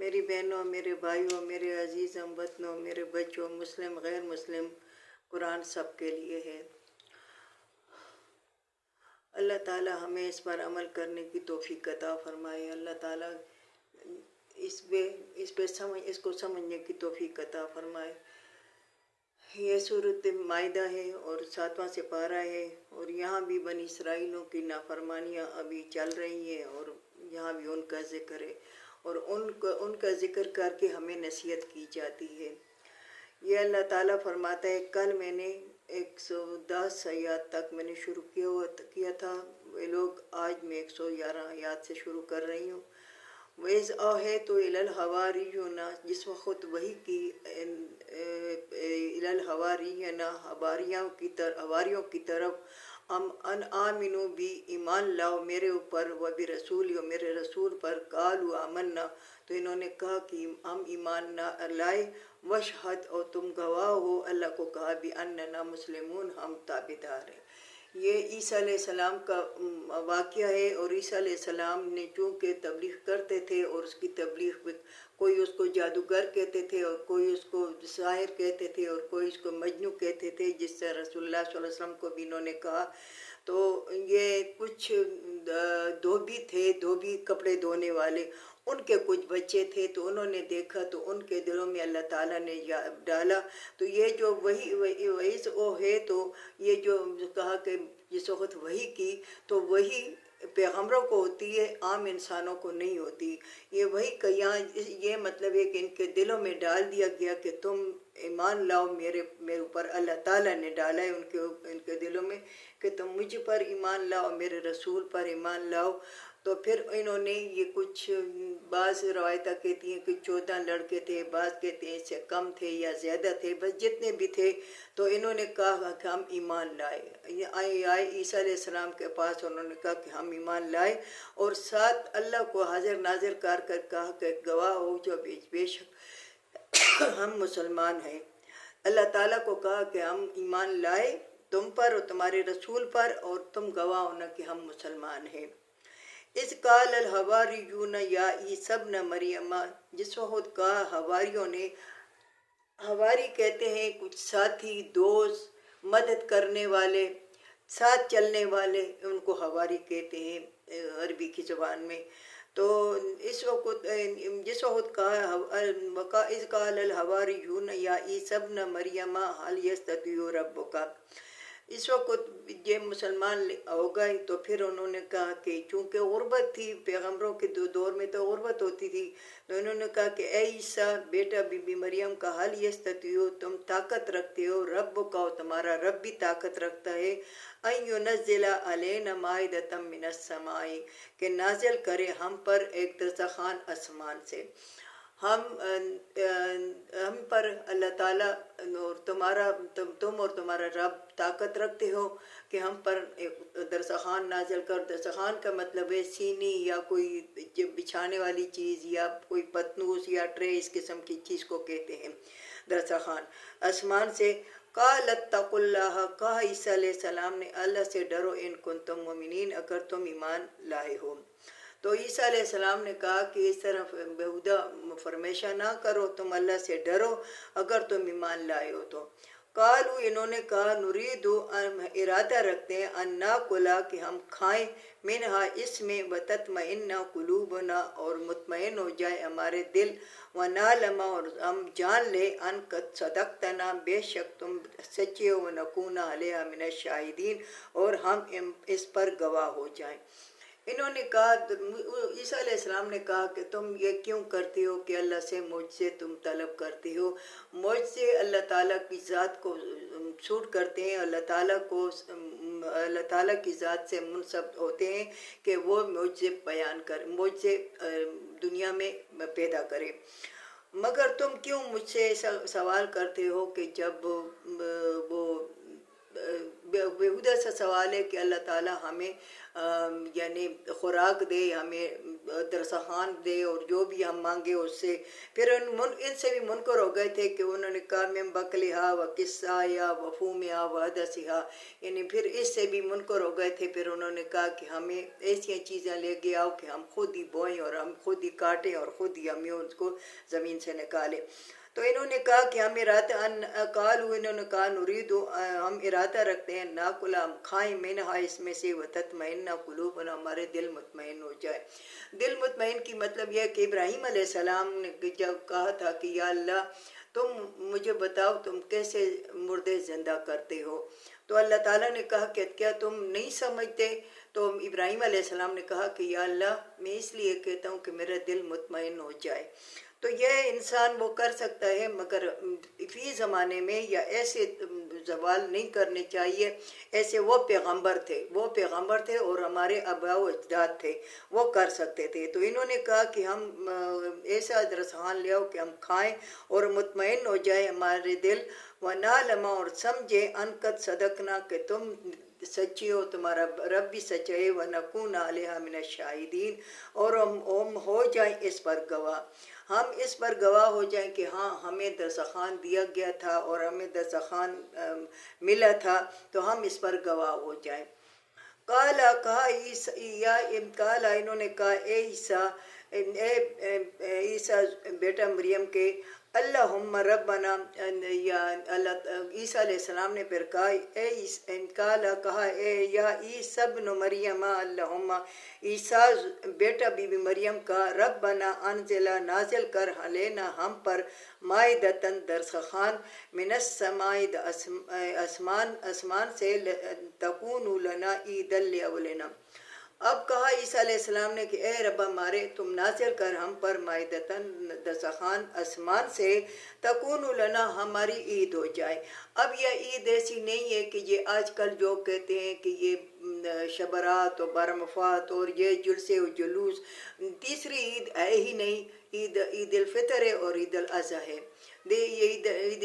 میری بہنوں، میرے بھائیوں، میرے عزیز ہم وطنوں، میرے بچوں، مسلم غیر مسلم، قرآن سب کے لیے ہے۔ اللہ تعالیٰ ہمیں اس پر عمل کرنے کی توفیق عطا فرمائے۔ اللہ تعالیٰ اس کو سمجھنے کی توفیق عطا فرمائے۔ یہ سورۃ مائدہ ہے اور 7واں سپارہ ہے، اور یہاں بھی بنی اسرائیلوں کی نافرمانیاں ابھی چل رہی ہیں، اور یہاں بھی ان کا ذکر ہے، اور ان کا ذکر کر کے ہمیں نصیحت کی جاتی ہے۔ یہ اللہ تعالیٰ فرماتا ہے، کل میں نے 110 آیات تک میں نے شروع کیا تھا، وہ لوگ آج میں 111 آیات سے شروع کر رہی ہوں۔ وَإِذْ أَوْحَيْتُ إِلَى الْحَوَارِيِّينَ جس وقت وحی کی إِلَى الْحَوَارِيِّينَ حواریوں کی طرف ان آمنوا بھی ایمان لاؤ میرے اوپر، وبرسولی اور میرے رسول پر، قالوا آمنا تو انہوں نے کہا کہ ہم ایمان لائے، وشہد اور تم گواہ ہو، اللہ کو کہا بھی اننا مسلمون ہم تابعدار ہیں۔ یہ عیسیٰ علیہ السلام کا واقعہ ہے، اور عیسیٰ علیہ السلام نے چونکہ تبلیغ کرتے تھے، اور اس کی تبلیغ میں کوئی اس کو جادوگر کہتے تھے، اور کوئی اس کو ساحر کہتے تھے، اور کوئی اس کو مجنوں کہتے تھے، جس سے رسول اللہ صلی اللہ علیہ وسلم کو بھی انہوں نے کہا۔ تو یہ کچھ دھوبی تھے، دھوبی کپڑے دھونے والے، ان کے کچھ بچے تھے، تو انہوں نے دیکھا تو ان کے دلوں میں اللہ تعالیٰ نے ڈالا۔ تو یہ جو وحی ہے، تو یہ جو کہا کہ جس وقت وحی کی تو وحی پیغمبروں کو ہوتی ہے، عام انسانوں کو نہیں ہوتی۔ یہ وحی کا یہاں یہ مطلب ہے کہ ان کے دلوں میں ڈال دیا گیا کہ تم ایمان لاؤ میرے اوپر۔ اللہ تعالیٰ نے ڈالا ہے ان کے دلوں میں کہ تم مجھ پر ایمان لاؤ، میرے رسول پر ایمان لاؤ۔ تو پھر انہوں نے یہ کچھ بعض روایتیں کہتی ہیں کہ 14 لڑکے تھے، بعض کہتے ہیں اس سے کم تھے یا زیادہ تھے، بس جتنے بھی تھے، تو انہوں نے کہا کہ ہم ایمان لائے، آئے عیسیٰ علیہ السلام کے پاس، انہوں نے کہا کہ ہم ایمان لائے، اور ساتھ اللہ کو حاضر ناظر کر کہا کہ گواہ ہو جو بے شک ہم مسلمان ہیں۔ اللہ تعالیٰ کو کہا کہ ہم ایمان لائے تم پر اور تمہارے رسول پر، اور تم گواہ ہونا کہ ہم مسلمان ہیں۔ اِذْ قَالَ الْحَوَارِيُّونَ يَا عِیسَى ابْنَ مَرْیَمَ جس وقت کہا حواریوں نے، حواری کہتے ہیں کچھ ساتھی، دوست، مدد کرنے والے، ساتھ چلنے والے، ان کو حواری کہتے ہیں عربی کی زبان میں۔ تو جس وقت کہا اِذْ قَالَ الْحَوَارِيُّونَ يَا عِیسَى ابْنَ مَرْیَمَ هَلْ يَسْتَطِیعُ رَبُّکَ اس وقت یہ مسلمان ہو گئے، تو پھر انہوں نے کہا کہ چونکہ غربت تھی، پیغمبروں کے دور میں تو غربت ہوتی تھی، تو انہوں نے کہا کہ اے عیسیٰ بیٹا بی بی مریم کا، حل یستطیعو تم طاقت رکھتے ہو، رب کا تمہارا رب بھی طاقت رکھتا ہے، ان ینزل علینا مائدۃ من السماء کہ نازل کرے ہم پر ایک دسترخوان آسمان سے۔ ہم پر اللہ تعالیٰ اور تم اور تمہارا رب طاقت رکھتے ہو کہ ہم پر ایک دسترخوان نازل کر۔ دسترخوان کا مطلب ہے سینی یا کوئی بچھانے والی چیز، یا کوئی پتنوس یا ٹرے، اس قسم کی چیز کو کہتے ہیں دسترخوان آسمان سے۔ قال اتقوا اللہ کہا عیسیٰ علیہ السلام نے، اللہ سے ڈرو، ان کنتم مؤمنین اگر تم ایمان لائے ہو۔ تو عیسیٰ علیہ السلام نے کہا کہ اس طرح بیہودہ فرمائشہ نہ کرو، تم اللہ سے ڈرو اگر تم ایمان لائے ہو تو۔ قالوا انہوں نے کہا، نرید ارادہ رکھتے ہیں، ان ناکلا کہ ہم کھائیں، منہا اس میں، وتطمئن قلوبنا اور مطمئن ہو جائے ہمارے دل، ونعلم اور ہم جان لیں، ان قد صدقتنا بے شک تم سچے ہو، ونکون علیہا من الشاہدین اور ہم اس پر گواہ ہو جائیں۔ انہوں نے کہا، عیسیٰ علیہ السلام نے کہا کہ تم یہ کیوں کرتے ہو کہ اللہ سے معجزے تم طلب کرتے ہو؟ معجزے اللہ تعالیٰ کی ذات کو سوٹ کرتے ہیں، اللہ تعالیٰ کی ذات سے منسب ہوتے ہیں کہ وہ معجزے بیان کرے، معجزے دنیا میں پیدا کرے۔ مگر تم کیوں مجھ سے سوال کرتے ہو کہ جب وہ بیہودہ سا سوال ہے کہ اللہ تعالیٰ ہمیں یعنی خوراک دے، ہمیں दरसखान दे और जो भी हम मांगे उससे। फिर इनसे भी मुनकर हो गए थे कि उन्होंने कहा मैं बकलिहा व किस्सा या वफूमिया व हदसिहा, यानी फिर इससे भी मुनकर हो गए थे। फिर उन्होंने कहा कि हमें ऐसी चीज़ें लेके आओ कि हम खुद ही बोएं और हम खुद ही काटें और खुद ही हम उसको ज़मीन से निकालें। तो इन्होंने कहा कि हम इन्होंने कहा नुरीदु, हम इरादा रखते हैं नाकुला, हम खाएं मिनहा इसमें से, व तत्मइन्ना कुलूबुना, हमारे दिल मुतमईन हो जाए। दिल मुतमईन की मतलब यह कि इब्राहीम अलैहिस्सलाम ने जब कहा था कि या अल्लाह तुम मुझे बताओ तुम कैसे मुर्दे ज़िंदा करते हो, तो अल्लाह ताला ने कहा कि क्या तुम नहीं समझते। तो इब्राहीम अलैहिस्सलाम ने कहा कि या अल्लाह मैं इसलिए कहता हूँ कि मेरा दिल मुतमईन हो जाए। तो यह इंसान वो कर सकता है, मगर फी ज़माने में या ऐसे सवाल नहीं करने चाहिए। ऐसे वो पैगंबर थे और हमारे आबा व अजदाद थे, वो कर सकते थे। तो इन्होंने कहा कि हम ऐसा रसहान ले आओ कि हम खाएं और मुतमईन हो जाए हमारे दिल, व ना लमा, और समझे अनकत सदकना कि तुम सच्ची हो, तुम्हारा रब भी सच्चा है, व नकून अलैहा मिन शाहिदीन, और हम हो जाएं इस पर गवाह। हम इस पर गवाह हो जाएं कि हाँ हमें दस्तरखान दिया गया था और हमें दस्तरखान मिला था, तो हम इस पर गवाह हो जाएं। काला कहा काला, इन्होंने कहा ए ईसा बेटा मरियम के, अल्लाहुम्मा रब्बना, या अल्लाह ईसा अलैहिस्सलाम ने फिर कहा काला कहा ए या ईसा इब्न मरियम, अल्लाहुम्मा ईसा बेटा बीबी मरियम का, रब्बना अनजिला नाजिल कर हलेना हम पर, माइदतन दरसखान, मिनस समाइद आसमान से, तकूनु लना ईदल अवलिना। अब कहा ईसा अलैहिस्सलाम ने कि ए रब हमारे तुम नाजिल कर हम पर माइदतन दस्तरखान आसमान से, तकून लना हमारी ईद हो जाए। अब यह ईद ऐसी नहीं है कि ये आजकल जो कहते हैं कि ये शबरात और बरमफात और ये जुलसे और जुलूस, तीसरी ईद है ही नहीं। ईद उल फितर है और ईद उल अज़हा है। ये ईद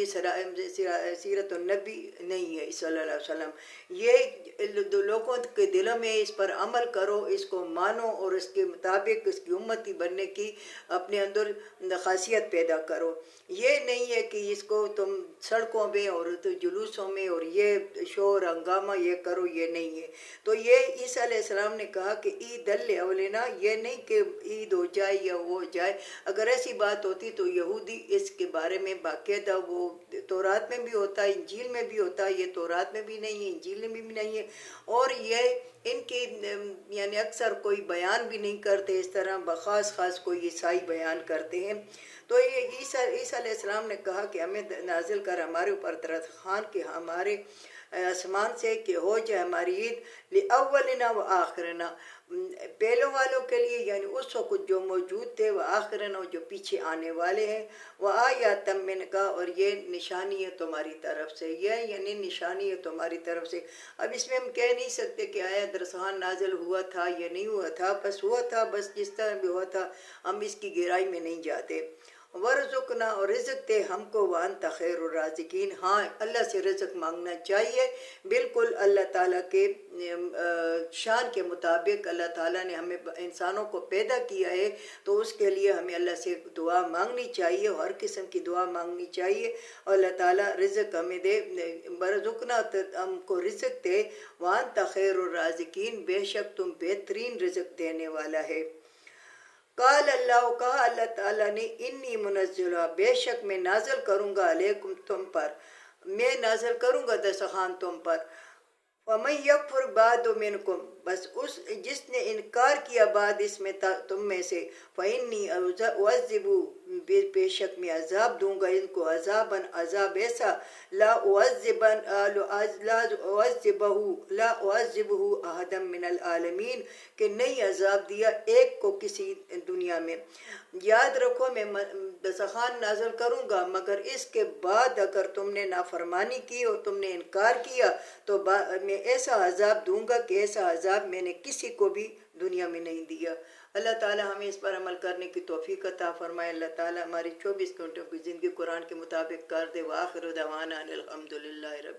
सीरत नबी नहीं है सल्लल्लाहु अलैहि वसल्लम। ये लोगों के दिलों में इस पर अमल करो, इसको मानो और इसके मुताबिक इसकी उम्मती बनने की अपने अंदर खासियत पैदा करो। ये नहीं है कि इसको तुम सड़कों में और तो जुलूसों में और ये शोर हंगामा ये करो, ये नहीं है। तो ये ईसा अलैहिस्सलाम ने कहा कि ईद अवलिना, ये नहीं कि ईद हो जाए या वो हो जाए। अगर ऐसी बात होती तो यहूदी इसके बारे में बाकायदा, वो तौरात में भी होता है, इंजील में भी होता है, ये तौरात में भी नहीं है, इंजील में भी नहीं है। और ये इनके यानी अक्सर कोई बयान भी नहीं करते इस तरह, बखास खास कोई ईसाई बयान करते हैं। तो ये ईसा अलैहिस्सलाम ने कहा कि हमें नाजिल कर हमारे ऊपर दरख्वान के हमारे आसमान से कि हो जाए हमारी ईद, लिअव्वलिना व आखिरना, पहलों वालों के लिए यानी उस वक्त जो मौजूद थे, व आखिरना जो पीछे आने वाले हैं, व आयातम मिन का, और ये निशानी है तुम्हारी तरफ से, यह यानी निशानी है तुम्हारी तरफ से। अब इसमें हम कह नहीं सकते कि आया दरसखान नाजिल हुआ था या नहीं हुआ था, बस हुआ था, बस जिस तरह भी हुआ था हम इसकी गहराई में नहीं जाते। वरज़ुकना, और रिज़्क़ दे हमको, व अंता खैरुर राज़िकीन, हाँ अल्लाह से रिज़्क़ मांगना चाहिए बिल्कुल अल्लाह ताला के शान के मुताबिक। अल्लाह ताला ने हमें इंसानों को पैदा किया है तो उसके लिए हमें अल्लाह से दुआ मांगनी चाहिए, हर किस्म की दुआ मांगनी चाहिए। अल्लाह ताला रिज़्क़ हमें दे, वरज़ुकना हमको रिज़्क़ दे, व अंता खैरुर राज़िकीन, बेशक तुम बेहतरीन रिज़्क़ देने वाला है। काल अल्लाह, कहा अल्लाह ताला ने, इन्नी मुनज़्ज़िलुहा, बेशक मैं नाज़िल करूँगा, अलैकुम तुम पर, मैं नाज़िल करूँगा दस्तरखान तुम पर। वमन यकफुर बाद मिनकुम, बस उस जिसने इनकार किया बाद इसमें तुम में से, फ़इन्नी उअज़्ज़िबु, बेशक मैं अज़ाब दूंगा इनको, अज़ाबन अज़ाब ऐसा, ला उअज़्ज़िबहु अहदम मिनल आलमीन, कि नहीं अज़ाब दिया एक को किसी दुनिया में। याद रखो मैं दस्तरखान नाज़िल करूँगा, मगर इसके बाद अगर तुमने नाफरमानी की और तुमने इनकार किया तो मैं ऐसा अज़ाब दूंगा कि ऐसा अज़ाब मैंने किसी को भी दुनिया में नहीं दिया। अल्लाह ताला हमें इस पर अमल करने की तौफीक अता फरमाए। अल्लाह ताला हमारी 24 घंटों की ज़िंदगी कुरान के मुताबिक कर दे। व आखिर दवाना अनिल हम्दुलिल्लाहि रब्बिल